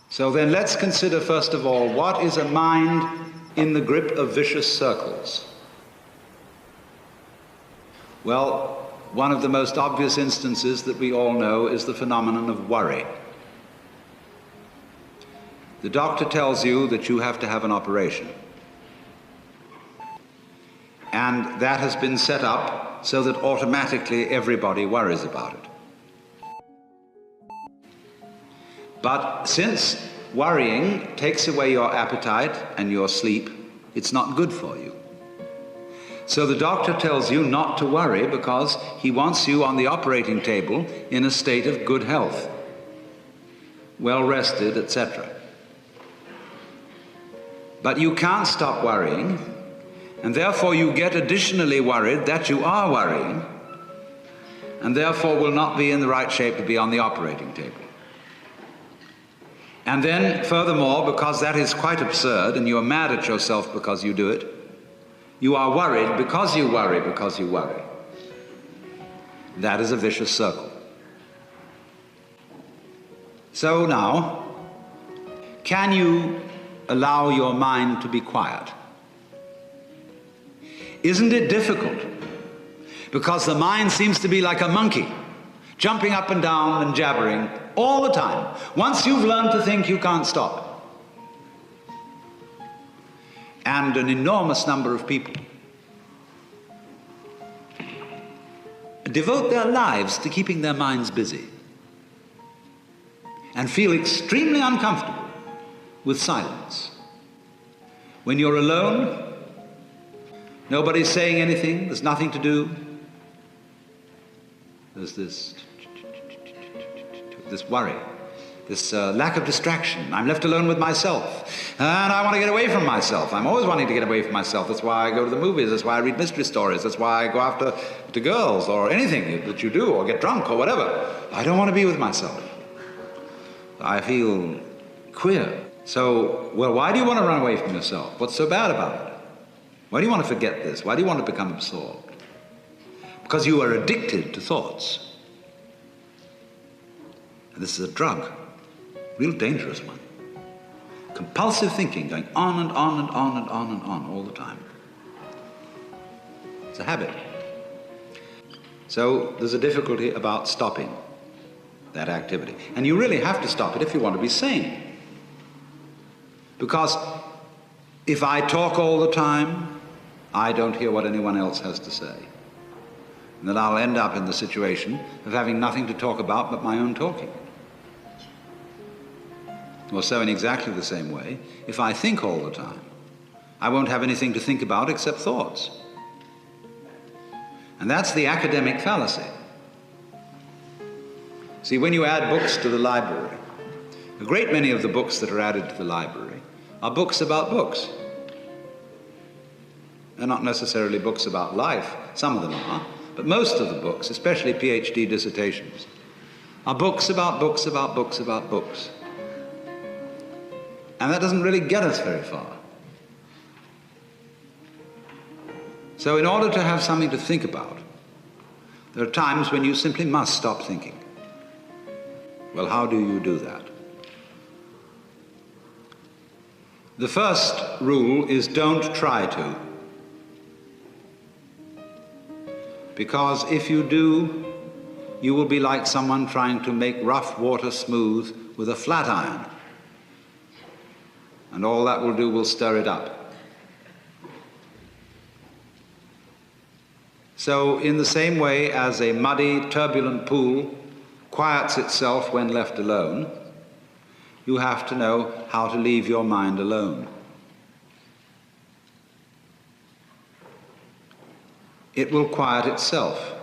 So then let's consider first of all, what is a mind in the grip of vicious circles? Well, one of the most obvious instances that we all know is the phenomenon of worry. The doctor tells you that you have to have an operation. And that has been set up so that automatically everybody worries about it. But since worrying takes away your appetite and your sleep, it's not good for you. So the doctor tells you not to worry because he wants you on the operating table in a state of good health, well rested, etc. But you can't stop worrying, and therefore you get additionally worried that you are worrying, and therefore will not be in the right shape to be on the operating table. And then, furthermore, because that is quite absurd, and you are mad at yourself because you do it, you are worried because you worry because you worry. That is a vicious circle. So now, can you allow your mind to be quiet? Isn't it difficult? Because the mind seems to be like a monkey, jumping up and down and jabbering all the time. Once you've learned to think, you can't stop. And an enormous number of people devote their lives to keeping their minds busy and feel extremely uncomfortable with silence. When you're alone, nobody's saying anything, there's nothing to do. There's this worry, this lack of distraction. I'm left alone with myself, and I want to get away from myself. I'm always wanting to get away from myself. That's why I go to the movies, that's why I read mystery stories, that's why I go after to girls or anything that you do, or get drunk or whatever. I don't want to be with myself. I feel queer. So, well, why do you want to run away from yourself? What's so bad about it? Why do you want to forget this? Why do you want to become absorbed? Because you are addicted to thoughts. And this is a drug, a real dangerous one. Compulsive thinking, going on and on and on and on and on all the time. It's a habit. So there's a difficulty about stopping that activity. And you really have to stop it if you want to be sane. Because if I talk all the time, I don't hear what anyone else has to say. And then I'll end up in the situation of having nothing to talk about but my own talking. Or so in exactly the same way, if I think all the time, I won't have anything to think about except thoughts. And that's the academic fallacy. See, when you add books to the library, a great many of the books that are added to the library are books about books. They're not necessarily books about life. Some of them are. But most of the books, especially PhD dissertations, are books about books about books about books. And that doesn't really get us very far. So in order to have something to think about, there are times when you simply must stop thinking. Well, how do you do that? The first rule is don't try to. Because if you do, you will be like someone trying to make rough water smooth with a flat iron. And all that will do will stir it up. So in the same way as a muddy, turbulent pool quiets itself when left alone, you have to know how to leave your mind alone. It will quiet itself.